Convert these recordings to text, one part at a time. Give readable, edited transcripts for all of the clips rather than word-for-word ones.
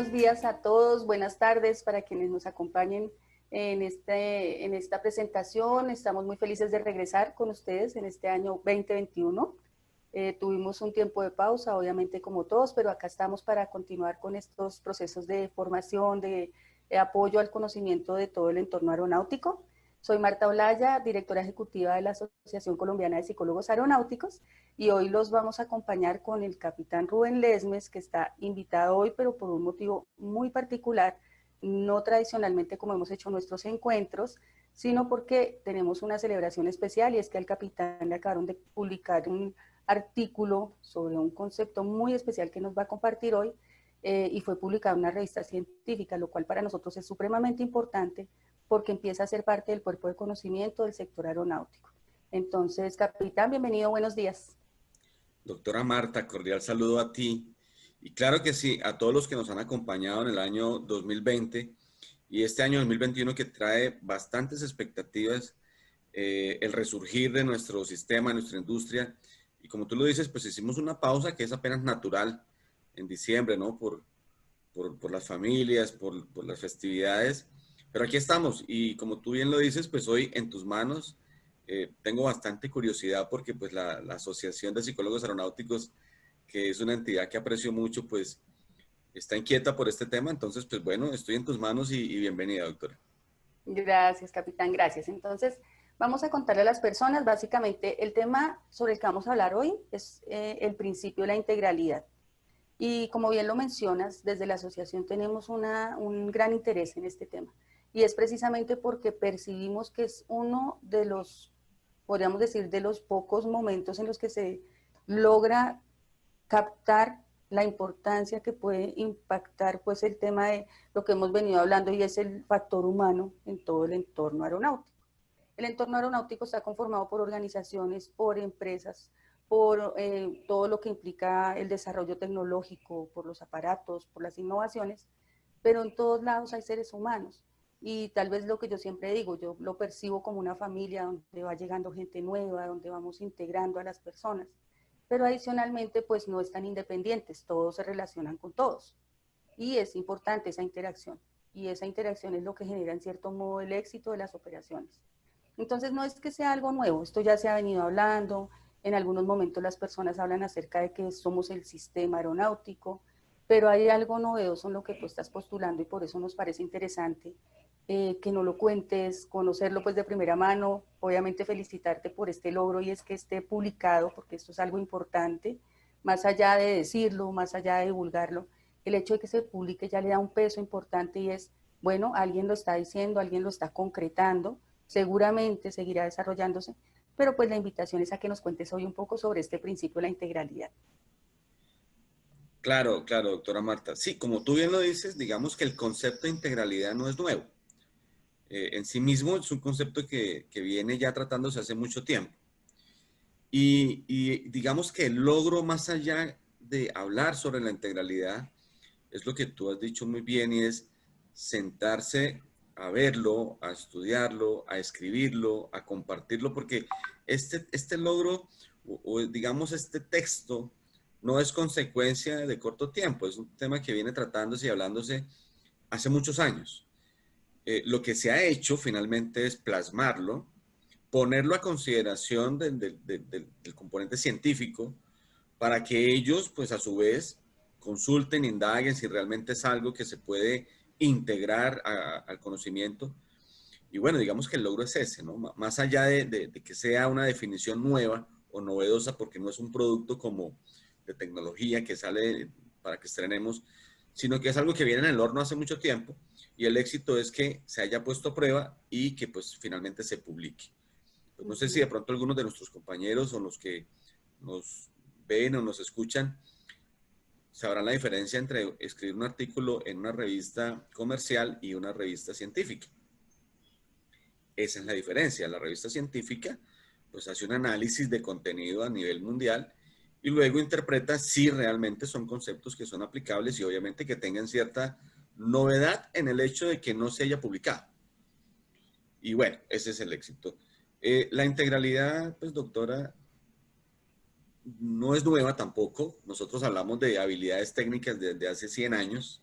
buenos días a todos, buenas tardes para quienes nos acompañen en esta presentación. Estamos muy felices de regresar con ustedes en este año 2021. Tuvimos un tiempo de pausa, obviamente como todos, pero acá estamos para continuar con estos procesos de formación, de apoyo al conocimiento de todo el entorno aeronáutico. Soy Marta Olaya, directora ejecutiva de la Asociación Colombiana de Psicólogos Aeronáuticos, y hoy los vamos a acompañar con el capitán Rubén Lesmes, que está invitado hoy, pero por un motivo muy particular, no tradicionalmente como hemos hecho nuestros encuentros, sino porque tenemos una celebración especial, y es que al capitán le acabaron de publicar un artículo sobre un concepto muy especial que nos va a compartir hoy, y fue publicado en una revista científica, lo cual para nosotros es supremamente importante porque empieza a ser parte del cuerpo de conocimiento del sector aeronáutico. Entonces, capitán, bienvenido, buenos días. Doctora Marta, cordial saludo a ti. Y claro que sí, a todos los que nos han acompañado en el año 2020 y este año 2021 que trae bastantes expectativas, el resurgir de nuestro sistema, de nuestra industria. Y como tú lo dices, pues hicimos una pausa que es apenas natural en diciembre, ¿no? Por las familias, por las festividades. Pero aquí estamos y como tú bien lo dices, pues hoy en tus manos. Tengo bastante curiosidad porque pues la Asociación de Psicólogos Aeronáuticos, que es una entidad que aprecio mucho, pues está inquieta por este tema. Entonces, pues bueno, estoy en tus manos y bienvenida, doctora. Gracias, capitán, gracias. Entonces, vamos a contarle a las personas, básicamente, el tema sobre el que vamos a hablar hoy es el principio de la integralidad. Y como bien lo mencionas, desde la asociación tenemos un gran interés en este tema. Y es precisamente porque percibimos que es uno de los, podríamos decir, de los pocos momentos en los que se logra captar la importancia que puede impactar pues el tema de lo que hemos venido hablando, y es el factor humano en todo el entorno aeronáutico. El entorno aeronáutico está conformado por organizaciones, por empresas, por todo lo que implica el desarrollo tecnológico, por los aparatos, por las innovaciones, pero en todos lados hay seres humanos. Y tal vez lo que yo siempre digo, yo lo percibo como una familia donde va llegando gente nueva, donde vamos integrando a las personas. Pero adicionalmente, pues no están independientes, todos se relacionan con todos. Y es importante esa interacción. Y esa interacción es lo que genera en cierto modo el éxito de las operaciones. Entonces no es que sea algo nuevo, esto ya se ha venido hablando, en algunos momentos las personas hablan acerca de que somos el sistema aeronáutico, pero hay algo novedoso en lo que tú estás postulando, y por eso nos parece interesante que no lo cuentes, conocerlo pues de primera mano, obviamente felicitarte por este logro, y es que esté publicado, porque esto es algo importante, más allá de decirlo, más allá de divulgarlo, el hecho de que se publique ya le da un peso importante, y es, bueno, alguien lo está diciendo, alguien lo está concretando, seguramente seguirá desarrollándose, pero pues la invitación es a que nos cuentes hoy un poco sobre este principio de la integralidad. Claro, claro, doctora Marta. Sí, como tú bien lo dices, digamos que el concepto de integralidad no es nuevo. En sí mismo es un concepto que viene ya tratándose hace mucho tiempo. Y digamos que el logro más allá de hablar sobre la integralidad es lo que tú has dicho muy bien, y es sentarse a verlo, a estudiarlo, a escribirlo, a compartirlo, porque este logro o digamos este texto no es consecuencia de corto tiempo, es un tema que viene tratándose y hablándose hace muchos años. Lo que se ha hecho finalmente es plasmarlo, ponerlo a consideración del componente científico para que ellos, pues a su vez, consulten, indaguen si realmente es algo que se puede integrar al conocimiento. Y bueno, digamos que el logro es ese, ¿no? Más allá de que sea una definición nueva o novedosa, porque no es un producto como de tecnología que sale para que estrenemos, sino que es algo que viene en el horno hace mucho tiempo, y el éxito es que se haya puesto a prueba y que pues finalmente se publique. Pues no sé si de pronto algunos de nuestros compañeros o los que nos ven o nos escuchan sabrán la diferencia entre escribir un artículo en una revista comercial y una revista científica. Esa es la diferencia. La revista científica pues hace un análisis de contenido a nivel mundial y luego interpreta si realmente son conceptos que son aplicables y obviamente que tengan cierta novedad en el hecho de que no se haya publicado. Y bueno, ese es el éxito. La integralidad, pues doctora, no es nueva tampoco. Nosotros hablamos de habilidades técnicas desde hace 100 años.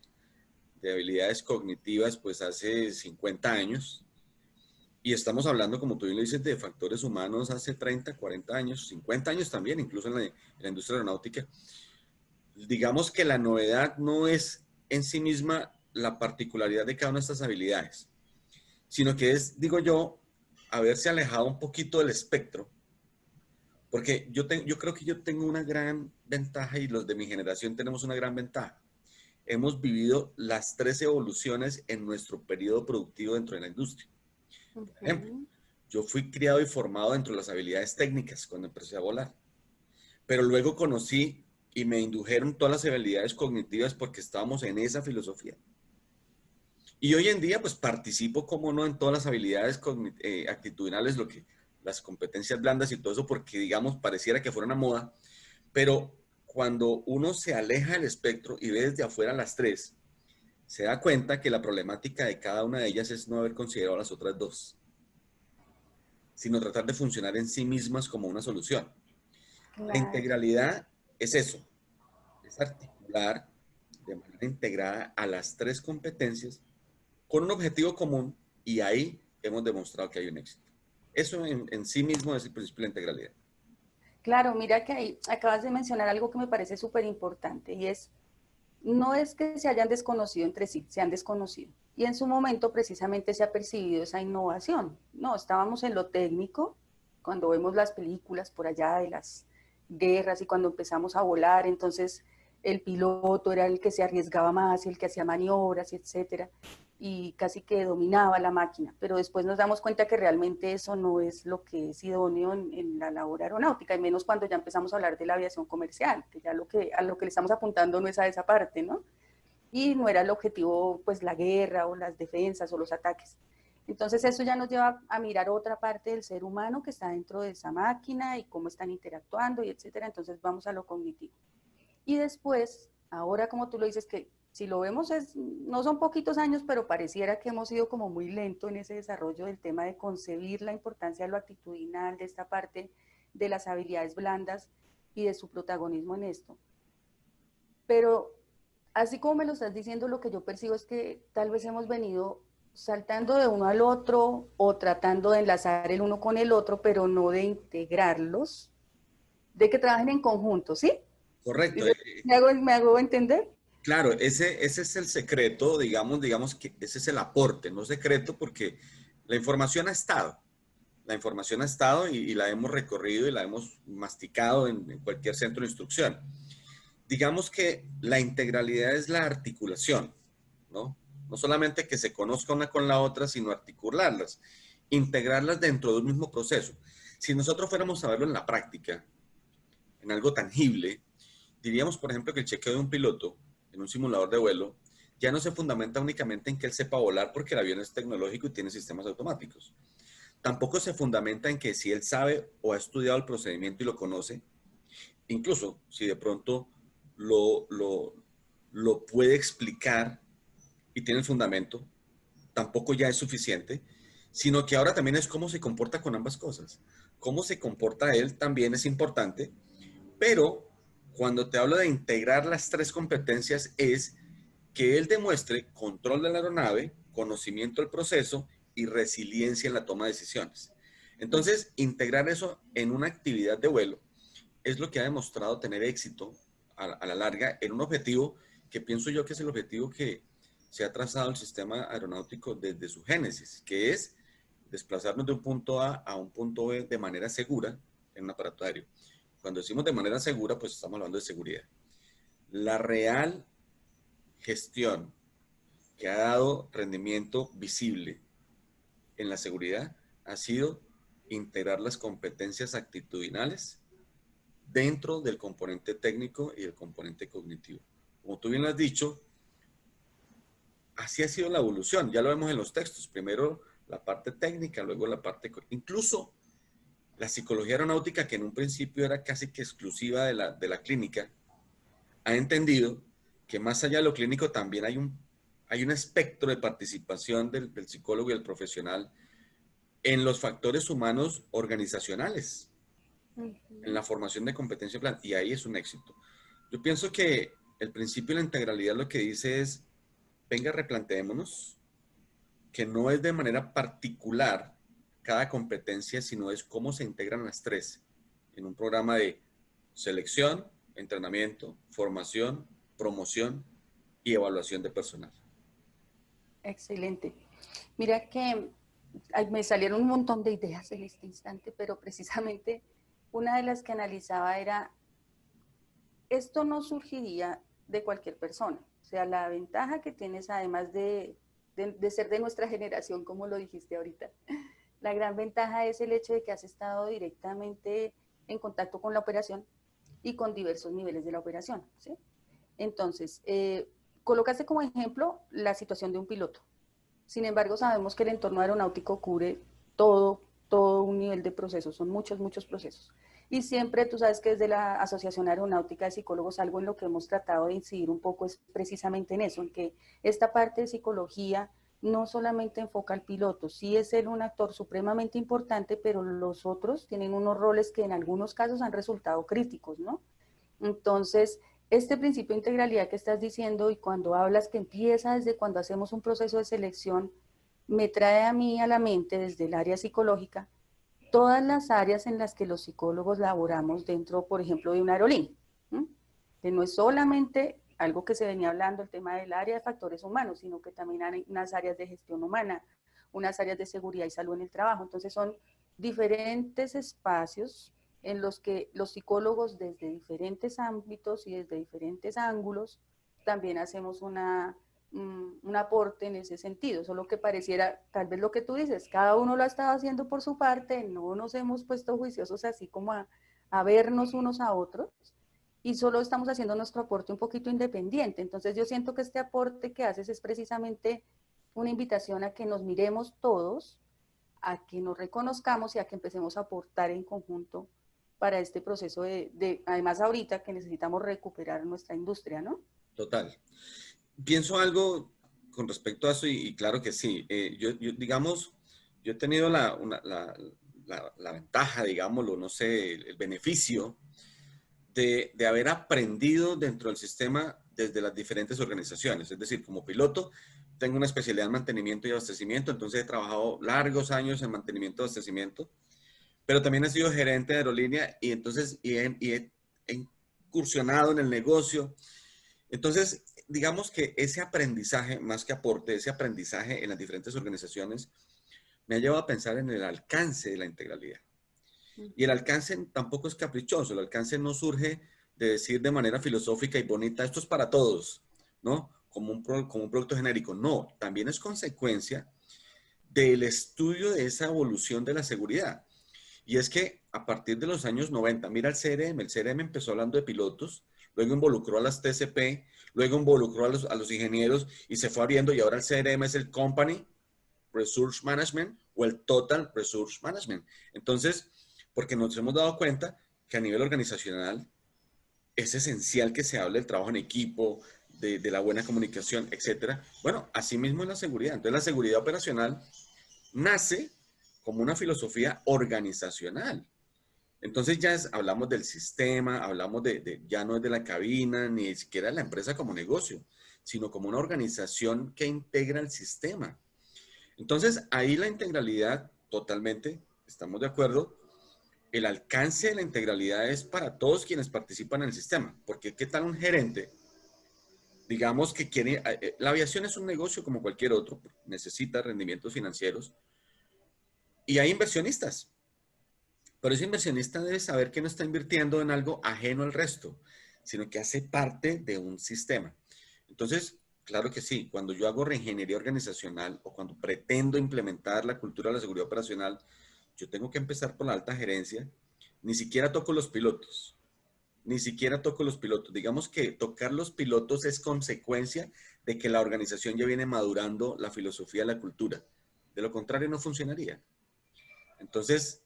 de habilidades cognitivas pues hace 50 años y estamos hablando, como tú bien lo dices, de factores humanos hace 30, 40 años, 50 años también, incluso en la industria aeronáutica. Digamos que la novedad no es en sí misma la particularidad de cada una de estas habilidades, sino que es, digo yo, haberse alejado un poquito del espectro, porque yo creo que yo tengo una gran ventaja y los de mi generación tenemos una gran ventaja. Hemos vivido las tres evoluciones en nuestro periodo productivo dentro de la industria. Por ejemplo, Ujú. yo fui criado y formado dentro de las habilidades técnicas cuando empecé a volar, pero luego conocí y me indujeron todas las habilidades cognitivas porque estábamos en esa filosofía. Y hoy en día, pues participo, como no, en todas las habilidades actitudinales, las competencias blandas y todo eso, porque, digamos, pareciera que fuera una moda, pero cuando uno se aleja del espectro y ve desde afuera las tres, se da cuenta que la problemática de cada una de ellas es no haber considerado las otras dos, sino tratar de funcionar en sí mismas como una solución. La Claro. integralidad es eso, es articular de manera integrada a las tres competencias con un objetivo común y ahí hemos demostrado que hay un éxito. Eso en sí mismo es el principio de la integralidad. Claro, mira que ahí acabas de mencionar algo que me parece súper importante y es, no es que se hayan desconocido entre sí, se han desconocido. Y en su momento precisamente se ha percibido esa innovación. No, estábamos en lo técnico, cuando vemos las películas por allá de las guerras y cuando empezamos a volar, entonces el piloto era el que se arriesgaba más y el que hacía maniobras, etcétera, y casi que dominaba la máquina. Pero después nos damos cuenta que realmente eso no es lo que es idóneo en la labor aeronáutica, y menos cuando ya empezamos a hablar de la aviación comercial, que ya a lo que le estamos apuntando no es a esa parte, ¿no? Y no era el objetivo, pues, la guerra o las defensas o los ataques. Entonces eso ya nos lleva a mirar otra parte del ser humano que está dentro de esa máquina y cómo están interactuando y etcétera. Entonces vamos a lo cognitivo. Y después, ahora como tú lo dices, que si lo vemos no son poquitos años, pero pareciera que hemos ido como muy lento en ese desarrollo del tema de concebir la importancia de lo actitudinal, de esta parte de las habilidades blandas y de su protagonismo en esto. Pero así como me lo estás diciendo, lo que yo percibo es que tal vez hemos venido saltando de uno al otro o tratando de enlazar el uno con el otro, pero no de integrarlos, de que trabajen en conjunto, ¿sí? Correcto. Me hago entender? Claro, ese es el secreto, digamos que ese es el aporte, no secreto, porque la información ha estado. La información ha estado y la hemos recorrido y la hemos masticado en cualquier centro de instrucción. Digamos que la integralidad es la articulación, ¿no? No solamente que se conozca una con la otra, sino articularlas, integrarlas dentro de un mismo proceso. Si nosotros fuéramos a verlo en la práctica, en algo tangible, diríamos, por ejemplo, que el chequeo de un piloto en un simulador de vuelo ya no se fundamenta únicamente en que él sepa volar porque el avión es tecnológico y tiene sistemas automáticos. Tampoco se fundamenta en que si él sabe o ha estudiado el procedimiento y lo conoce, incluso si de pronto lo, lo, lo puede explicar y tiene el fundamento, tampoco ya es suficiente, sino que ahora también es cómo se comporta con ambas cosas. Cómo se comporta él también es importante, pero cuando te hablo de integrar las tres competencias es que él demuestre control de la aeronave, conocimiento del proceso y resiliencia en la toma de decisiones. Entonces, integrar eso en una actividad de vuelo es lo que ha demostrado tener éxito a la larga en un objetivo que pienso yo que es el objetivo que se ha trazado el sistema aeronáutico desde su génesis, que es desplazarnos de un punto A a un punto B de manera segura en un aparato aéreo. Cuando decimos de manera segura, pues estamos hablando de seguridad. La real gestión que ha dado rendimiento visible en la seguridad ha sido integrar las competencias actitudinales dentro del componente técnico y el componente cognitivo. Como tú bien lo has dicho, así ha sido la evolución. Ya lo vemos en los textos. Primero la parte técnica, luego la parte... Incluso la psicología aeronáutica, que en un principio era casi que exclusiva de la clínica, ha entendido que más allá de lo clínico también hay un espectro de participación del psicólogo y el profesional en los factores humanos organizacionales, en la formación de competencia plan, y ahí es un éxito. Yo pienso que el principio de la integralidad lo que dice es venga, replanteémonos que no es de manera particular cada competencia, sino es cómo se integran las tres en un programa de selección, entrenamiento, formación, promoción y evaluación de personal. Excelente. Mira que me salieron un montón de ideas en este instante, pero precisamente una de las que analizaba era, esto no surgiría de cualquier persona. O sea, la ventaja que tienes, además de ser de nuestra generación, como lo dijiste ahorita, la gran ventaja es el hecho de que has estado directamente en contacto con la operación y con diversos niveles de la operación, ¿sí? Entonces, colocaste como ejemplo la situación de un piloto. Sin embargo, sabemos que el entorno aeronáutico cubre todo un nivel de procesos, son muchos procesos. Y siempre, tú sabes que desde la Asociación Aeronáutica de Psicólogos, algo en lo que hemos tratado de incidir un poco es precisamente en eso, en que esta parte de psicología no solamente enfoca al piloto, sí es él un actor supremamente importante, pero los otros tienen unos roles que en algunos casos han resultado críticos, ¿no? Entonces, este principio de integralidad que estás diciendo y cuando hablas que empieza desde cuando hacemos un proceso de selección, me trae a mí a la mente desde el área psicológica todas las áreas en las que los psicólogos laboramos dentro, por ejemplo, de una aerolínea, ¿sí? Que no es solamente algo que se venía hablando, el tema del área de factores humanos, sino que también hay unas áreas de gestión humana, unas áreas de seguridad y salud en el trabajo. Entonces son diferentes espacios en los que los psicólogos desde diferentes ámbitos y desde diferentes ángulos también hacemos un aporte en ese sentido, solo que pareciera, tal vez lo que tú dices, cada uno lo ha estado haciendo por su parte, no nos hemos puesto juiciosos así como a vernos unos a otros, y solo estamos haciendo nuestro aporte un poquito independiente. Entonces yo siento que este aporte que haces es precisamente una invitación a que nos miremos todos, a que nos reconozcamos y a que empecemos a aportar en conjunto para este proceso además ahorita que necesitamos recuperar nuestra industria, ¿no? Total. Pienso algo con respecto a eso y claro que sí. Digamos, yo he tenido la ventaja, digámoslo, no sé, el beneficio de haber aprendido dentro del sistema desde las diferentes organizaciones. Es decir, como piloto, tengo una especialidad en mantenimiento y abastecimiento, entonces he trabajado largos años en mantenimiento y abastecimiento, pero también he sido gerente de aerolínea y entonces he incursionado en el negocio. Entonces, digamos que ese aprendizaje, más que aporte, ese aprendizaje en las diferentes organizaciones, me ha llevado a pensar en el alcance de la integralidad. Y el alcance tampoco es caprichoso, el alcance no surge de decir de manera filosófica y bonita, esto es para todos, ¿no? Como un producto genérico. No, también es consecuencia del estudio de esa evolución de la seguridad. Y es que a partir de los años 90, mira el CRM empezó hablando de pilotos, luego involucró a las TCP, luego involucró a los ingenieros y se fue abriendo y ahora el CRM es el Company Resource Management o el Total Resource Management. Entonces, porque nos hemos dado cuenta que a nivel organizacional es esencial que se hable del trabajo en equipo, de la buena comunicación, etcétera. Bueno, así mismo es la seguridad. Entonces, la seguridad operacional nace como una filosofía organizacional. Entonces hablamos del sistema, hablamos ya no es de la cabina, ni siquiera de la empresa como negocio, sino como una organización que integra el sistema. Entonces, ahí la integralidad, totalmente, estamos de acuerdo, el alcance de la integralidad es para todos quienes participan en el sistema, porque ¿qué tal un gerente? Digamos que quiere, la aviación es un negocio como cualquier otro, necesita rendimientos financieros y hay inversionistas, pero ese inversionista debe saber que no está invirtiendo en algo ajeno al resto, sino que hace parte de un sistema. Entonces, claro que sí, cuando yo hago reingeniería organizacional o cuando pretendo implementar la cultura de la seguridad operacional, yo tengo que empezar por la alta gerencia. Ni siquiera toco los pilotos. Ni siquiera toco los pilotos. Digamos que tocar los pilotos es consecuencia de que la organización ya viene madurando la filosofía, la cultura. De lo contrario, no funcionaría. Entonces,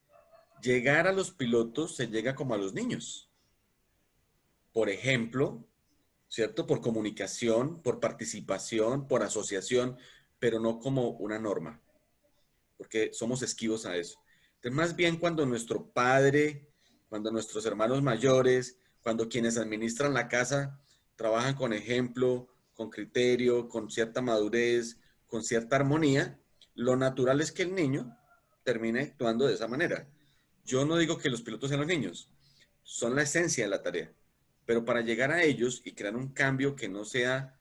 llegar a los pilotos se llega como a los niños. Por ejemplo, ¿cierto? Por comunicación, por participación, por asociación, pero no como una norma, porque somos esquivos a eso. Entonces, más bien cuando nuestro padre, cuando nuestros hermanos mayores, cuando quienes administran la casa trabajan con ejemplo, con criterio, con cierta madurez, con cierta armonía, lo natural es que el niño termine actuando de esa manera. Yo no digo que los pilotos sean los niños, son la esencia de la tarea, pero para llegar a ellos y crear un cambio que no sea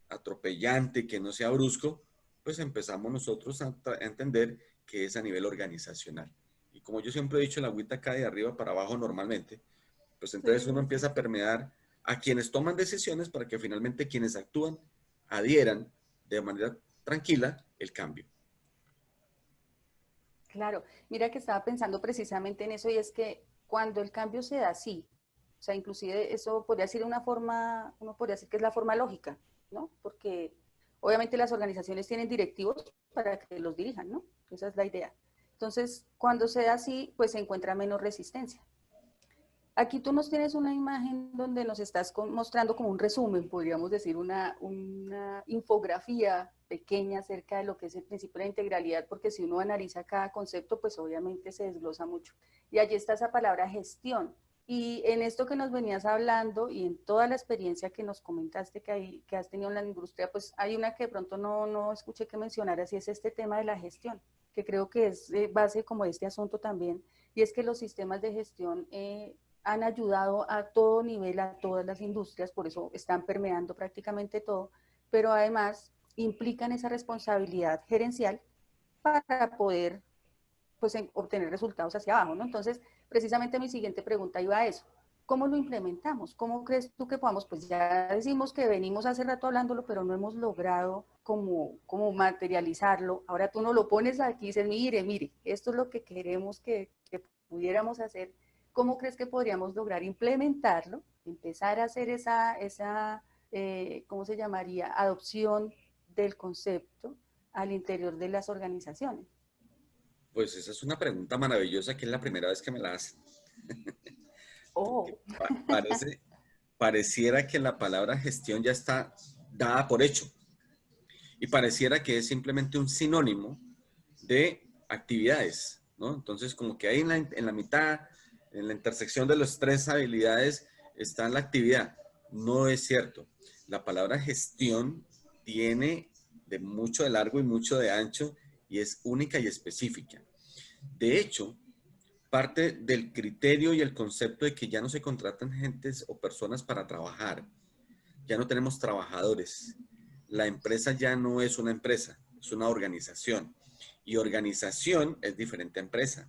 atropellante, que no sea brusco, pues empezamos nosotros a entender que es a nivel organizacional. Y como yo siempre he dicho, la agüita cae de arriba para abajo normalmente, pues entonces uno Sí, sí, empieza a sí. permear a quienes toman decisiones para que finalmente quienes actúan adhieran de manera tranquila el cambio. Claro, mira que estaba pensando precisamente en eso y es que cuando el cambio se da así, o sea, inclusive eso podría ser una forma, uno podría decir que es la forma lógica, ¿no? Porque obviamente las organizaciones tienen directivos para que los dirijan, ¿no? Esa es la idea. Entonces, cuando se da así, pues se encuentra menos resistencia. Aquí tú nos tienes una imagen donde nos estás mostrando como un resumen, podríamos decir, una infografía pequeña acerca de lo que es el principio de la integralidad, porque si uno analiza cada concepto, pues obviamente se desglosa mucho. Y allí está esa palabra gestión. Y en esto que nos venías hablando y en toda la experiencia que nos comentaste que has tenido en la industria, pues hay una que de pronto no escuché que mencionaras y es este tema de la gestión, que creo que es base como de este asunto también, y es que los sistemas de gestión han ayudado a todo nivel, a todas las industrias, por eso están permeando prácticamente todo, pero además implican esa responsabilidad gerencial para poder pues, obtener resultados hacia abajo, ¿no? Entonces, precisamente mi siguiente pregunta iba a eso. ¿Cómo lo implementamos? ¿Cómo crees tú que podamos? Pues ya decimos que venimos hace rato hablándolo, pero no hemos logrado como materializarlo. Ahora tú no lo pones aquí y dices, mire, esto es lo que queremos que pudiéramos hacer. ¿Cómo crees que podríamos lograr implementarlo? Empezar a hacer ¿cómo se llamaría? Adopción del concepto al interior de las organizaciones. Pues esa es una pregunta maravillosa que es la primera vez que me la hacen. Porque Oh, pareciera que la palabra gestión ya está dada por hecho y pareciera que es simplemente un sinónimo de actividades, ¿no? Entonces, como que ahí en la mitad, en la intersección de las tres habilidades, está la actividad. No es cierto. La palabra gestión tiene de mucho de largo y mucho de ancho y es única y específica. De hecho, parte del criterio y el concepto de que ya no se contratan gentes o personas para trabajar, ya no tenemos trabajadores. La empresa ya no es una empresa, es una organización. Y organización es diferente a empresa.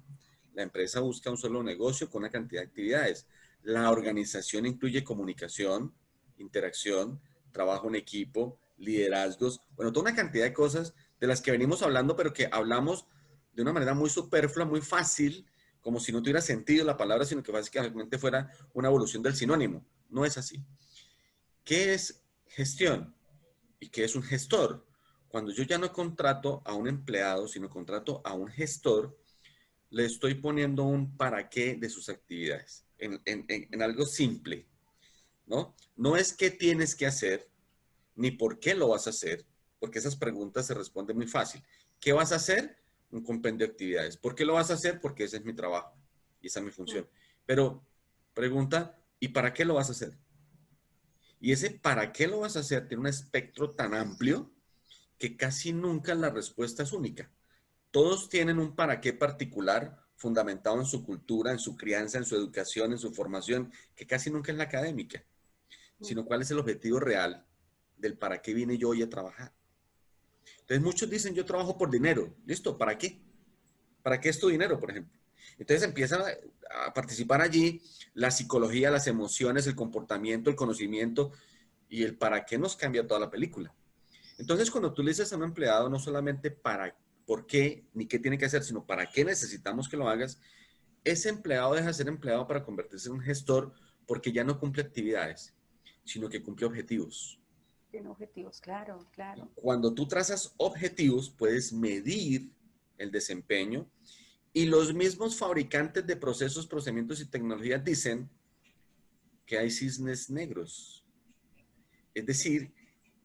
La empresa busca un solo negocio con una cantidad de actividades. La organización incluye comunicación, interacción, trabajo en equipo, liderazgos, bueno, toda una cantidad de cosas de las que venimos hablando, pero que hablamos de una manera muy superflua, muy fácil, como si no tuviera sentido la palabra, sino que básicamente fuera una evolución del sinónimo. No es así. ¿Qué es gestión? ¿Y qué es un gestor? Cuando yo ya no contrato a un empleado, sino contrato a un gestor, le estoy poniendo un para qué de sus actividades, en algo simple, ¿no? No es qué tienes que hacer, ni por qué lo vas a hacer, porque esas preguntas se responden muy fácil. ¿Qué vas a hacer? Un compendio de actividades. ¿Por qué lo vas a hacer? Porque ese es mi trabajo y esa es mi función. Pero pregunta, ¿y para qué lo vas a hacer? Y ese para qué lo vas a hacer tiene un espectro tan amplio que casi nunca la respuesta es única. Todos tienen un para qué particular fundamentado en su cultura, en su crianza, en su educación, en su formación, que casi nunca es la académica, sino cuál es el objetivo real del para qué vine yo hoy a trabajar. Entonces muchos dicen, yo trabajo por dinero. ¿Listo? ¿Para qué? ¿Para qué es tu dinero, por ejemplo? Entonces empiezan a participar allí la psicología, las emociones, el comportamiento, el conocimiento y el para qué nos cambia toda la película. Entonces, cuando tú le dices a un empleado no solamente para por qué ni qué tiene que hacer, sino para qué necesitamos que lo hagas, ese empleado deja de ser empleado para convertirse en un gestor porque ya no cumple actividades, sino que cumple objetivos. tiene objetivos, claro, claro. Cuando tú trazas objetivos, puedes medir el desempeño y los mismos fabricantes de procesos, procedimientos y tecnologías dicen que hay cisnes negros. Es decir,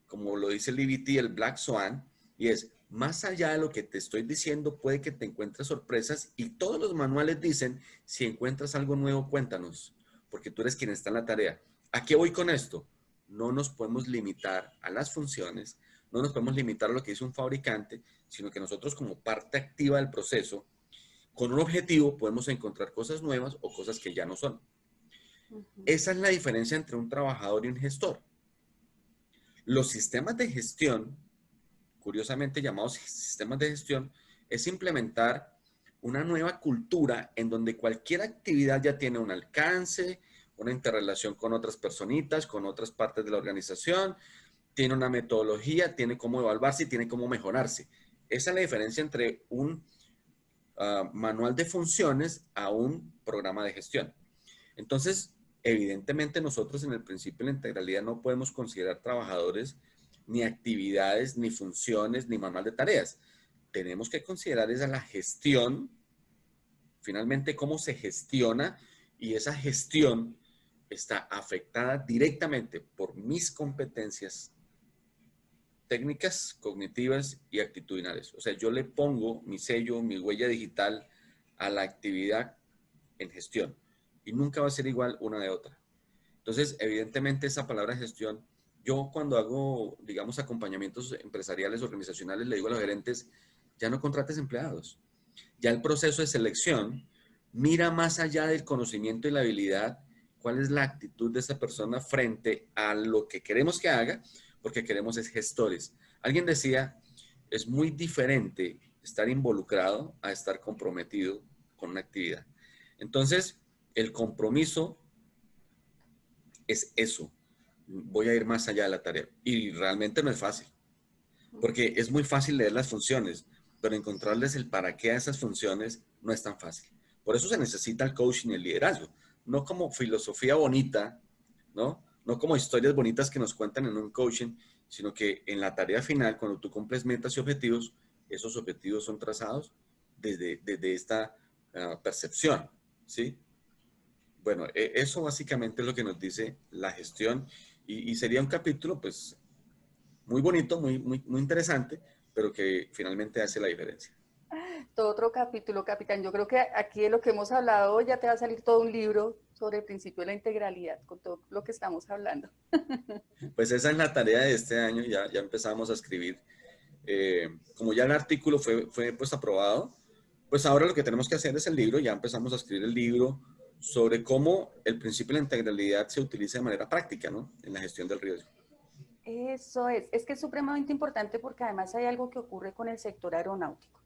como lo dice el EBT, el Black Swan, y es, más allá de lo que te estoy diciendo, puede que te encuentres sorpresas y todos los manuales dicen, si encuentras algo nuevo, cuéntanos, porque tú eres quien está en la tarea. ¿A qué voy con esto? no nos podemos limitar a las funciones, no nos podemos limitar a lo que dice un fabricante, sino que nosotros como parte activa del proceso, con un objetivo, podemos encontrar cosas nuevas o cosas que ya no son. Ujú. Esa es la diferencia entre un trabajador y un gestor. Los sistemas de gestión, curiosamente llamados sistemas de gestión, es implementar una nueva cultura en donde cualquier actividad ya tiene un alcance, una interrelación con otras personitas, con otras partes de la organización, tiene una metodología, tiene cómo evaluarse y tiene cómo mejorarse. Esa es la diferencia entre un manual de funciones a un programa de gestión. Entonces, evidentemente nosotros en el principio de la integralidad no podemos considerar trabajadores ni actividades, ni funciones, ni manual de tareas. Tenemos que considerar esa la gestión, finalmente cómo se gestiona, y esa gestión está afectada directamente por mis competencias técnicas, cognitivas y actitudinales. O sea, yo le pongo mi sello, mi huella digital a la actividad en gestión y nunca va a ser igual una de otra. Entonces, evidentemente esa palabra gestión, yo cuando hago, digamos, acompañamientos empresariales, organizacionales, le digo a los gerentes, ya no contrates empleados. Ya el proceso de selección mira más allá del conocimiento y la habilidad, cuál es la actitud de esa persona frente a lo que queremos que haga, porque queremos es gestores. Alguien decía, es muy diferente estar involucrado a estar comprometido con una actividad. Entonces, el compromiso es eso. Voy a ir más allá de la tarea. Y realmente no es fácil, porque es muy fácil leer las funciones, pero encontrarles el para qué a esas funciones no es tan fácil. Por eso se necesita el coaching y el liderazgo, no como filosofía bonita, ¿no? No como historias bonitas que nos cuentan en un coaching, sino que en la tarea final, cuando tú cumples metas y objetivos, esos objetivos son trazados desde esta percepción, ¿sí? Bueno, eso básicamente es lo que nos dice la gestión y sería un capítulo, pues, muy bonito, muy interesante, pero que finalmente hace la diferencia. Todo otro capítulo, capitán. Yo creo que aquí de lo que hemos hablado hoy ya te va a salir todo un libro sobre el principio de la integralidad, con todo lo que estamos hablando. Pues esa es la tarea de este año, ya empezamos a escribir. Como ya el artículo fue pues aprobado, pues ahora lo que tenemos que hacer es el libro, ya empezamos a escribir el libro sobre cómo el principio de la integralidad se utiliza de manera práctica, ¿no? En la gestión del riesgo. Eso es que es supremamente importante porque además hay algo que ocurre con el sector aeronáutico.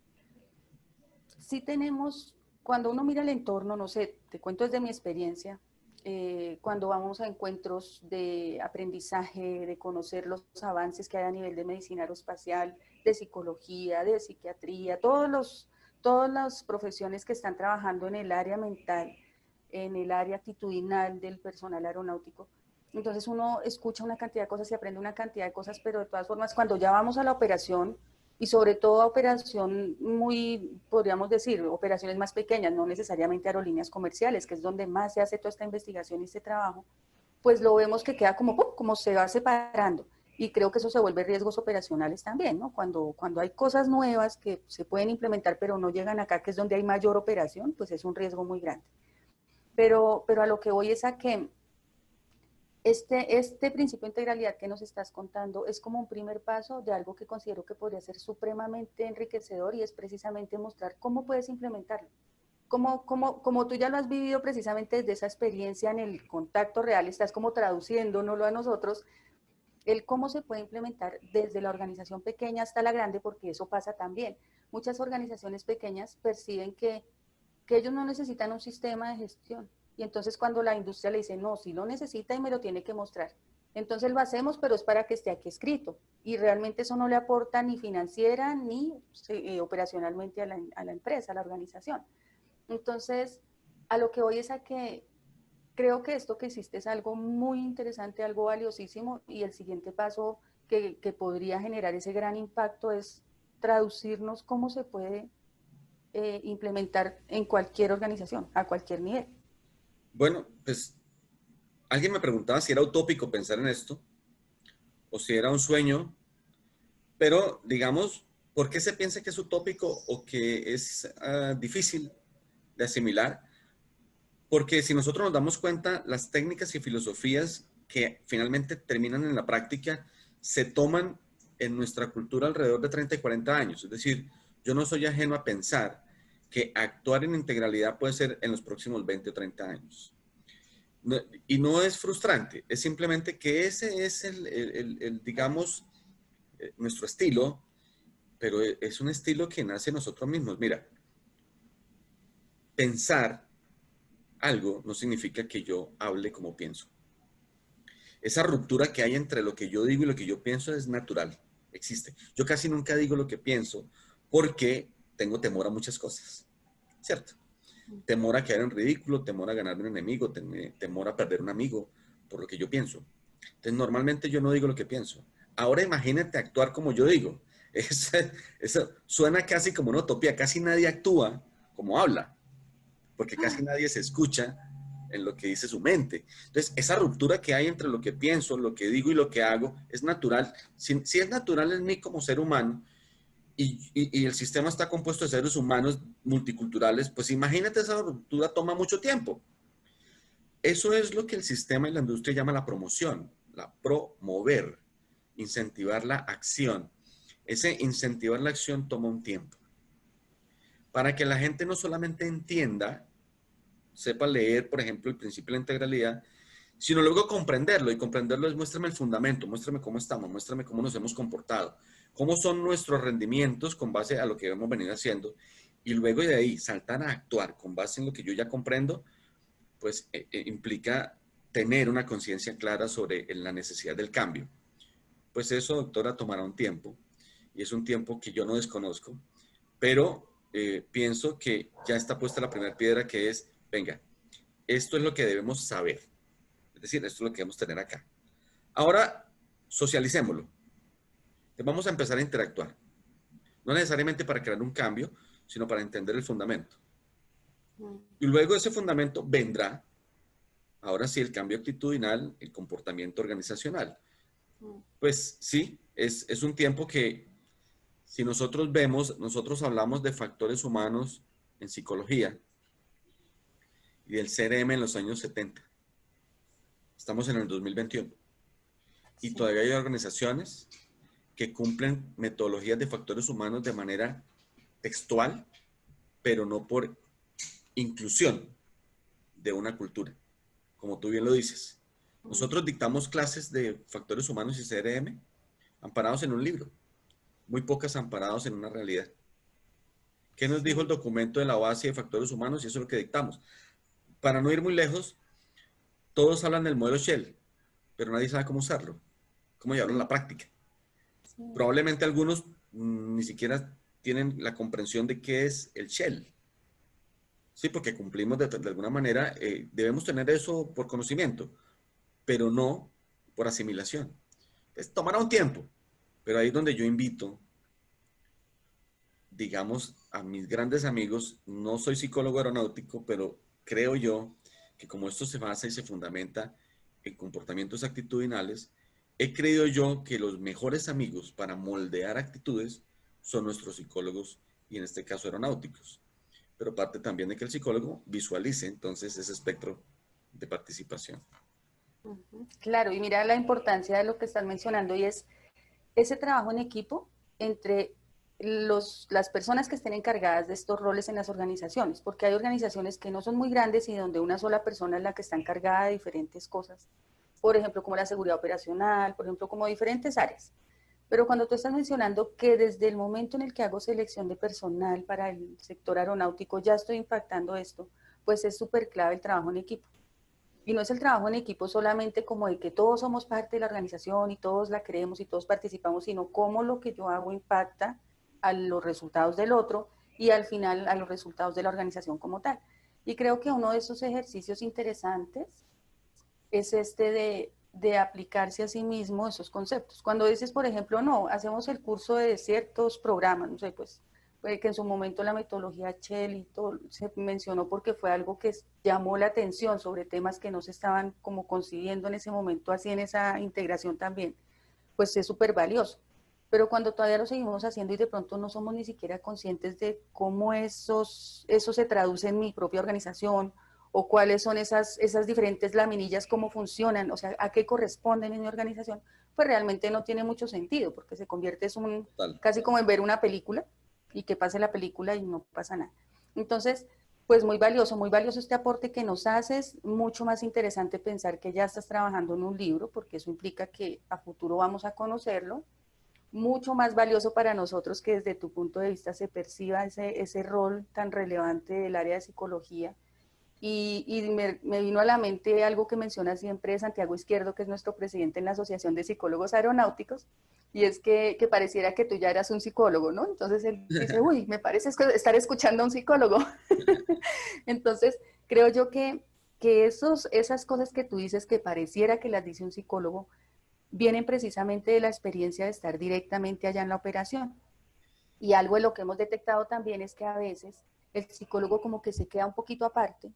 Sí tenemos, cuando uno mira el entorno, no sé, te cuento desde mi experiencia, cuando vamos a encuentros de aprendizaje, de conocer los avances que hay a nivel de medicina aeroespacial, de psicología, de psiquiatría, todas las profesiones que están trabajando en el área mental, en el área actitudinal del personal aeronáutico. Entonces uno escucha una cantidad de cosas y aprende una cantidad de cosas, pero de todas formas, cuando ya vamos a la operación, y sobre todo a operación muy, podríamos decir, operaciones más pequeñas, no necesariamente aerolíneas comerciales, que es donde más se hace toda esta investigación y este trabajo, pues lo vemos que queda como, ¡pum!, como se va separando. Y creo que eso se vuelve riesgos operacionales también, ¿no? Cuando hay cosas nuevas que se pueden implementar, pero no llegan acá, que es donde hay mayor operación, pues es un riesgo muy grande. Pero a lo que voy es a que este principio de integralidad que nos estás contando es como un primer paso de algo que considero que podría ser supremamente enriquecedor y es precisamente mostrar cómo puedes implementarlo. Como tú ya lo has vivido precisamente desde esa experiencia en el contacto real, estás como traduciéndonoslo a nosotros, el cómo se puede implementar desde la organización pequeña hasta la grande, porque eso pasa también. Muchas organizaciones pequeñas perciben que ellos no necesitan un sistema de gestión. Y entonces cuando la industria le dice, no, sí lo necesita y me lo tiene que mostrar. Entonces lo hacemos, pero es para que esté aquí escrito. Y realmente eso no le aporta ni financiera ni operacionalmente a la empresa, a la organización. Entonces, a lo que voy es a que creo que esto que hiciste es algo muy interesante, algo valiosísimo, y el siguiente paso que podría generar ese gran impacto es traducirnos cómo se puede implementar en cualquier organización, a cualquier nivel. Bueno, pues alguien me preguntaba si era utópico pensar en esto o si era un sueño, pero digamos, ¿por qué se piensa que es utópico o que es difícil de asimilar? Porque si nosotros nos damos cuenta, las técnicas y filosofías que finalmente terminan en la práctica se toman en nuestra cultura alrededor de 30 y 40 años. Es decir, yo no soy ajeno a pensar que actuar en integralidad puede ser en los próximos 20 o 30 años. No, y no es frustrante, es simplemente que ese es digamos, nuestro estilo, pero es un estilo que nace en nosotros mismos. Mira, pensar algo no significa que yo hable como pienso. Esa ruptura que hay entre lo que yo digo y lo que yo pienso es natural, existe. Yo casi nunca digo lo que pienso porque tengo temor a muchas cosas, ¿cierto? Temor a quedar en ridículo, temor a ganarme un enemigo, temor a perder un amigo por lo que yo pienso. Entonces, normalmente yo no digo lo que pienso. Ahora imagínate actuar como yo digo. Eso suena casi como una utopía. Casi nadie actúa como habla, porque casi nadie se escucha en lo que dice su mente. Entonces, esa ruptura que hay entre lo que pienso, lo que digo y lo que hago es natural. Si es natural en mí como ser humano, y el sistema está compuesto de seres humanos multiculturales, pues imagínate, esa ruptura toma mucho tiempo. Eso es lo que el sistema y la industria llama la promoción, la promover, incentivar la acción. Ese incentivar la acción toma un tiempo. Para que la gente no solamente entienda, sepa leer, por ejemplo, el principio de la integralidad, sino luego comprenderlo. Y comprenderlo es muéstrame el fundamento, muéstrame cómo estamos, muéstrame cómo nos hemos comportado, cómo son nuestros rendimientos con base a lo que hemos venido haciendo. Y luego de ahí saltar a actuar con base en lo que yo ya comprendo, pues implica tener una conciencia clara sobre la necesidad del cambio. Pues eso, doctora, tomará un tiempo. Y es un tiempo que yo no desconozco, pero pienso que ya está puesta la primera piedra, que es, venga, esto es lo que debemos saber. Es decir, esto es lo que debemos tener acá. Ahora, socialicémoslo. Entonces, vamos a empezar a interactuar. No necesariamente para crear un cambio, sino para entender el fundamento. Y luego de ese fundamento vendrá, ahora sí, el cambio actitudinal, el comportamiento organizacional. Pues sí, es un tiempo que, si nosotros vemos, nosotros hablamos de factores humanos en psicología y del CRM en los años 70. Estamos en el 2021. Y Sí. todavía hay organizaciones que cumplen metodologías de factores humanos de manera textual, pero no por inclusión de una cultura, como tú bien lo dices. Nosotros dictamos clases de factores humanos y CRM amparados en un libro, muy pocas amparados en una realidad. ¿Qué nos dijo el documento de la base de factores humanos? Y eso es lo que dictamos. Para no ir muy lejos, todos hablan del modelo Shell, pero nadie sabe cómo usarlo, cómo llevarlo a la práctica. Probablemente algunos ni siquiera tienen la comprensión de qué es el Shell. Sí, porque cumplimos de alguna manera, debemos tener eso por conocimiento, pero no por asimilación. Entonces, tomará un tiempo, pero ahí es donde yo invito, digamos, a mis grandes amigos. No soy psicólogo aeronáutico, pero creo yo que como esto se basa y se fundamenta en comportamientos actitudinales, he creído yo que los mejores amigos para moldear actitudes son nuestros psicólogos y en este caso aeronáuticos. Pero parte también de que el psicólogo visualice entonces ese espectro de participación. Claro, y mira la importancia de lo que estás mencionando y es ese trabajo en equipo entre las personas que estén encargadas de estos roles en las organizaciones, porque hay organizaciones que no son muy grandes y donde una sola persona es la que está encargada de diferentes cosas, por ejemplo, como la seguridad operacional, por ejemplo, como diferentes áreas. Pero cuando tú estás mencionando que desde el momento en el que hago selección de personal para el sector aeronáutico ya estoy impactando esto, pues es súper clave el trabajo en equipo. Y no es el trabajo en equipo solamente como de que todos somos parte de la organización y todos la creemos y todos participamos, sino cómo lo que yo hago impacta a los resultados del otro y al final a los resultados de la organización como tal. Y creo que uno de esos ejercicios interesantes es este de aplicarse a sí mismo esos conceptos. Cuando dices, por ejemplo, no, hacemos el curso de ciertos programas, no sé, pues que en su momento la metodología Shell y todo se mencionó porque fue algo que llamó la atención sobre temas que no se estaban como concibiendo en ese momento, así en esa integración también, pues es súper valioso. Pero cuando todavía lo seguimos haciendo y de pronto no somos ni siquiera conscientes de cómo eso se traduce en mi propia organización o cuáles son esas diferentes laminillas, cómo funcionan, o sea, a qué corresponden en mi organización, pues realmente no tiene mucho sentido, porque se convierte Total. casi como en ver una película y que pase la película y no pasa nada. Entonces, pues muy valioso este aporte que nos haces, mucho más interesante pensar que ya estás trabajando en un libro, porque eso implica que a futuro vamos a conocerlo, mucho más valioso para nosotros que desde tu punto de vista se perciba ese rol tan relevante del área de psicología. Me vino a la mente algo que menciona siempre Santiago Izquierdo, que es nuestro presidente en la Asociación de Psicólogos Aeronáuticos, y es que pareciera que tú ya eras un psicólogo, ¿no? Entonces él dice, uy, me parece estar escuchando a un psicólogo. Entonces, creo yo que esas cosas que tú dices que pareciera que las dice un psicólogo, vienen precisamente de la experiencia de estar directamente allá en la operación. Y algo de lo que hemos detectado también es que a veces el psicólogo como que se queda un poquito aparte.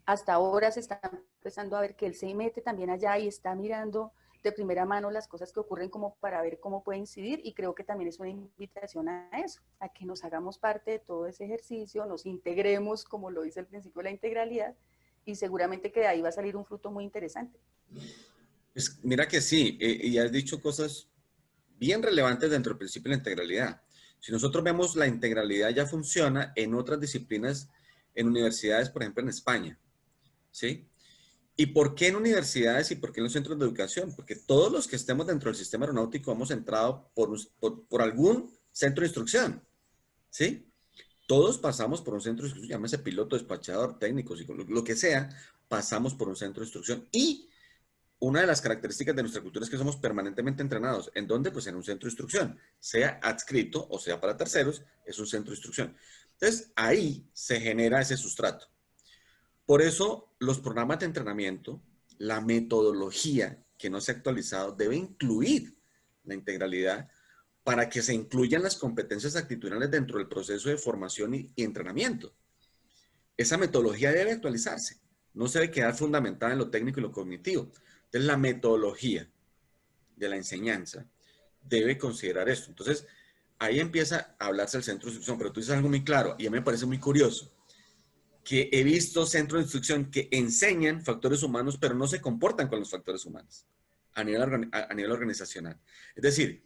Hasta ahora se está empezando a ver que él se mete también allá y está mirando de primera mano las cosas que ocurren como para ver cómo puede incidir, y creo que también es una invitación a eso, a que nos hagamos parte de todo ese ejercicio, nos integremos, como lo dice el principio de la integralidad, y seguramente que de ahí va a salir un fruto muy interesante. Pues mira que sí, y has dicho cosas bien relevantes dentro del principio de la integralidad. Si nosotros vemos la integralidad ya funciona en otras disciplinas, en universidades, por ejemplo, en España, ¿sí? ¿Y por qué en universidades y por qué en los centros de educación? Porque todos los que estemos dentro del sistema aeronáutico hemos entrado por algún centro de instrucción, ¿sí? Todos pasamos por un centro de instrucción, llámese piloto, despachador, técnico, psicólogo, lo que sea, pasamos por un centro de instrucción. Y una de las características de nuestra cultura es que somos permanentemente entrenados. ¿En dónde? Pues en un centro de instrucción, sea adscrito o sea para terceros, es un centro de instrucción. Entonces, ahí se genera ese sustrato. Por eso, los programas de entrenamiento, la metodología que no se ha actualizado, debe incluir la integralidad para que se incluyan las competencias actitudinales dentro del proceso de formación y entrenamiento. Esa metodología debe actualizarse, no se debe quedar fundamentada en lo técnico y lo cognitivo. Entonces, la metodología de la enseñanza debe considerar esto. Entonces, ahí empieza a hablarse del centro de instrucción, pero tú dices algo muy claro y a mí me parece muy curioso, que he visto centros de instrucción que enseñan factores humanos, pero no se comportan con los factores humanos a nivel organizacional. Es decir,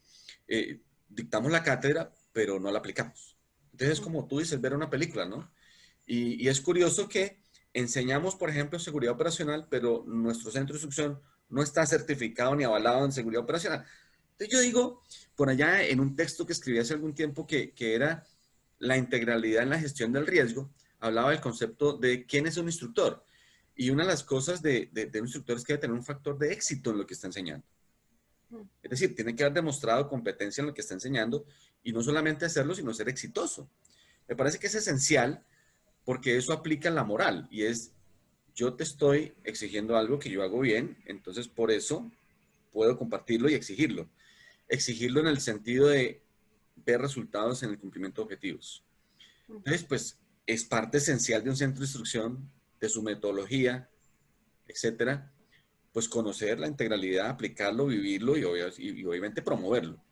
dictamos la cátedra, pero no la aplicamos. Entonces, es como tú dices, ver una película, ¿no? Y es curioso que enseñamos, por ejemplo, seguridad operacional, pero nuestro centro de instrucción no está certificado ni avalado en seguridad operacional. Entonces yo digo, por allá en un texto que escribí hace algún tiempo que era la integralidad en la gestión del riesgo, hablaba del concepto de quién es un instructor. Y una de las cosas de un instructor es que debe tener un factor de éxito en lo que está enseñando. Es decir, tiene que haber demostrado competencia en lo que está enseñando y no solamente hacerlo, sino ser exitoso. Me parece que es esencial porque eso aplica en la moral y es, yo te estoy exigiendo algo que yo hago bien, entonces por eso puedo compartirlo y exigirlo. Exigirlo en el sentido de ver resultados en el cumplimiento de objetivos. Entonces, pues es parte esencial de un centro de instrucción, de su metodología, etcétera, pues conocer la integralidad, aplicarlo, vivirlo y obviamente promoverlo.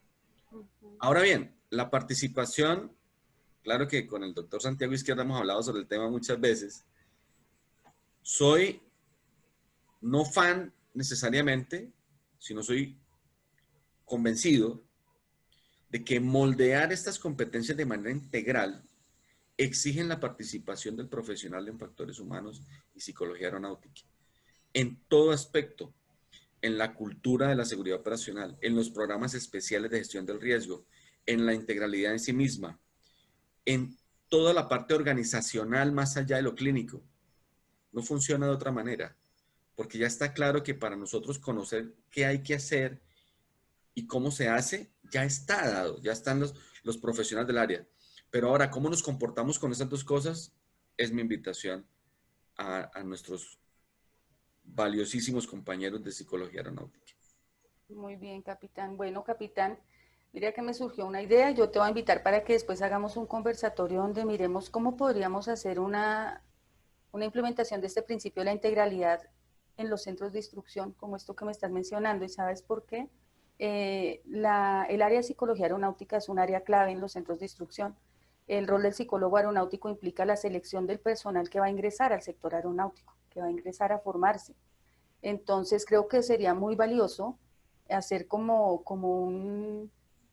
Ahora bien, la participación, claro que con el doctor Santiago Izquierda hemos hablado sobre el tema muchas veces. Soy no fan necesariamente, sino soy convencido de que moldear estas competencias de manera integral exigen la participación del profesional en factores humanos y psicología aeronáutica. En todo aspecto, en la cultura de la seguridad operacional, en los programas especiales de gestión del riesgo, en la integralidad en sí misma, en toda la parte organizacional más allá de lo clínico. No funciona de otra manera, porque ya está claro que para nosotros conocer qué hay que hacer y cómo se hace, ya está dado, ya están los profesionales del área. Pero ahora, ¿cómo nos comportamos con esas dos cosas? Es mi invitación a nuestros valiosísimos compañeros de psicología aeronáutica. Muy bien, capitán. Bueno, capitán, mira que me surgió una idea. Yo te voy a invitar para que después hagamos un conversatorio donde miremos cómo podríamos hacer una implementación de este principio de la integralidad en los centros de instrucción, como esto que me estás mencionando. ¿Y sabes por qué? El área de psicología aeronáutica es un área clave en los centros de instrucción. el rol del psicólogo aeronáutico implica la selección del personal que va a ingresar al sector aeronáutico, que va a ingresar a formarse. Entonces creo que sería muy valioso hacer como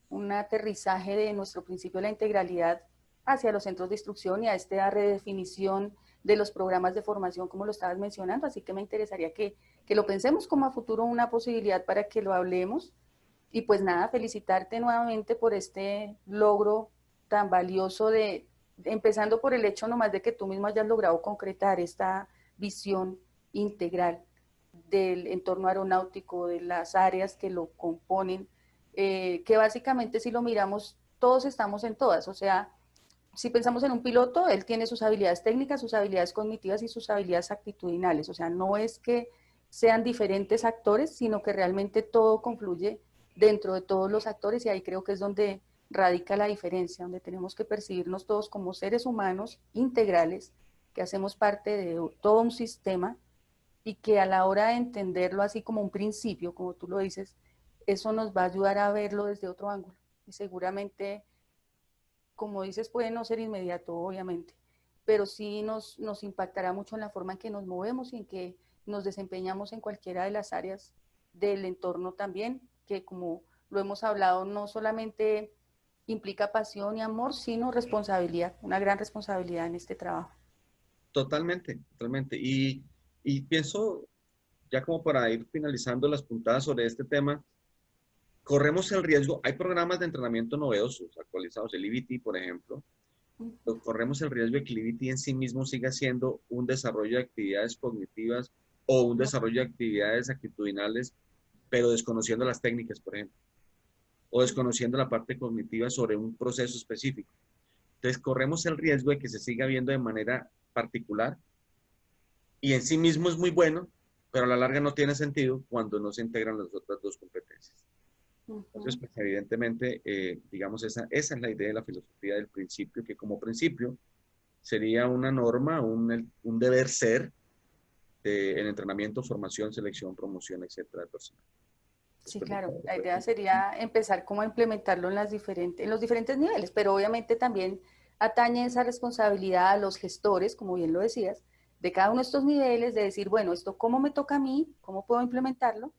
un aterrizaje de nuestro principio de la integralidad hacia los centros de instrucción y a esta redefinición de los programas de formación, como lo estabas mencionando. Así que me interesaría que lo pensemos como a futuro una posibilidad para que lo hablemos. Y pues nada, felicitarte nuevamente por este logro tan valioso empezando por el hecho nomás de que tú mismo hayas logrado concretar esta visión integral del entorno aeronáutico, de las áreas que lo componen, que básicamente si lo miramos, todos estamos en todas, o sea, si pensamos en un piloto, él tiene sus habilidades técnicas, sus habilidades cognitivas y sus habilidades actitudinales, o sea, no es que sean diferentes actores, sino que realmente todo confluye dentro de todos los actores y ahí creo que es donde radica la diferencia, donde tenemos que percibirnos todos como seres humanos integrales, que hacemos parte de todo un sistema y que a la hora de entenderlo así como un principio, como tú lo dices, eso nos va a ayudar a verlo desde otro ángulo. Y seguramente, como dices, puede no ser inmediato, obviamente, pero sí nos impactará mucho en la forma en que nos movemos y en que nos desempeñamos en cualquiera de las áreas del entorno también, que como lo hemos hablado, no solamente implica pasión y amor, sino responsabilidad, una gran responsabilidad en este trabajo. Totalmente, totalmente. Y pienso, ya como para ir finalizando las puntadas sobre este tema, corremos el riesgo, hay programas de entrenamiento novedosos, actualizados, el IBT, por ejemplo, pero corremos el riesgo de que el IBT en sí mismo siga siendo un desarrollo de actividades cognitivas o un desarrollo de actividades actitudinales, pero desconociendo las técnicas, por ejemplo, o desconociendo la parte cognitiva sobre un proceso específico. Entonces, corremos el riesgo de que se siga viendo de manera particular y en sí mismo es muy bueno, pero a la larga no tiene sentido cuando no se integran las otras dos competencias. Entonces, pues evidentemente, digamos, esa es la idea de la filosofía del principio, que como principio sería una norma, un deber ser en entrenamiento, formación, selección, promoción, etcétera, de personal. Sí, claro. La idea sería empezar como a implementarlo en los diferentes niveles, pero obviamente también atañe esa responsabilidad a los gestores, como bien lo decías, de cada uno de estos niveles, de decir, bueno, esto cómo me toca a mí, cómo puedo implementarlo,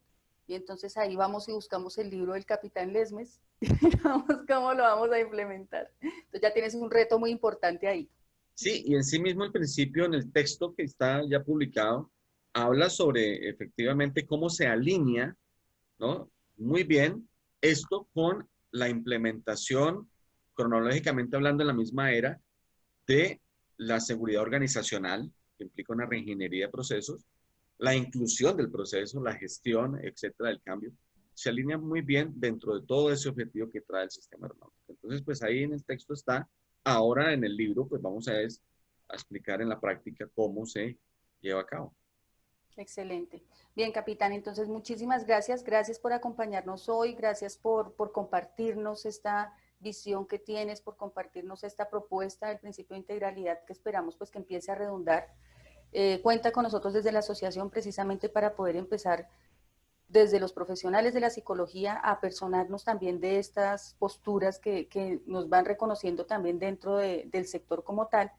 y entonces ahí vamos y buscamos el libro del Capitán Lesmes y miramos cómo lo vamos a implementar. Entonces ya tienes un reto muy importante ahí. Sí, y en sí mismo el principio, en el texto que está ya publicado, habla sobre efectivamente cómo se alinea, ¿no? Muy bien, esto con la implementación, cronológicamente hablando, en la misma era, de la seguridad organizacional, que implica una reingeniería de procesos, la inclusión del proceso, la gestión, etcétera, del cambio, se alinea muy bien dentro de todo ese objetivo que trae el sistema aeronáutico. Entonces, pues ahí en el texto está. Ahora en el libro, pues vamos a explicar en la práctica cómo se lleva a cabo. Excelente. Bien, capitán, entonces muchísimas gracias. Gracias por acompañarnos hoy, gracias por compartirnos esta visión que tienes, por compartirnos esta propuesta del principio de integralidad que esperamos pues que empiece a redundar. Cuenta con nosotros desde la asociación precisamente para poder empezar desde los profesionales de la psicología a personarnos también de estas posturas que nos van reconociendo también dentro del sector como tal.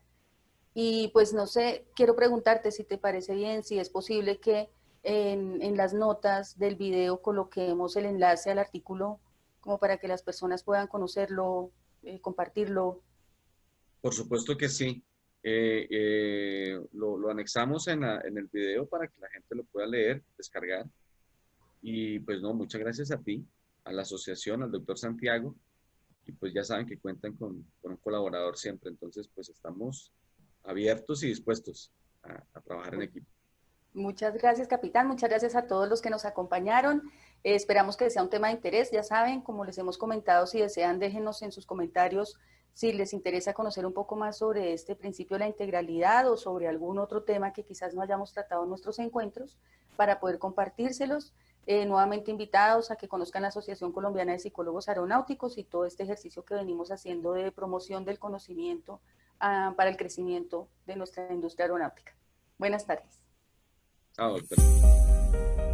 Y pues no sé, quiero preguntarte si te parece bien, si es posible que en las notas del video coloquemos el enlace al artículo como para que las personas puedan conocerlo, compartirlo. Por supuesto que sí. Lo anexamos en el video para que la gente lo pueda leer, descargar. Y pues no, muchas gracias a ti, a la asociación, al doctor Santiago. Y pues ya saben que cuentan con un colaborador siempre. Entonces, pues estamos abiertos y dispuestos a trabajar en equipo. Muchas gracias, capitán. Muchas gracias a todos los que nos acompañaron. Esperamos que sea un tema de interés. Ya saben, como les hemos comentado, si desean, déjenos en sus comentarios si les interesa conocer un poco más sobre este principio de la integralidad o sobre algún otro tema que quizás no hayamos tratado en nuestros encuentros para poder compartírselos. Nuevamente invitados a que conozcan la Asociación Colombiana de Psicólogos Aeronáuticos y todo este ejercicio que venimos haciendo de promoción del conocimiento para el crecimiento de nuestra industria aeronáutica. Buenas tardes. Chao, doctor.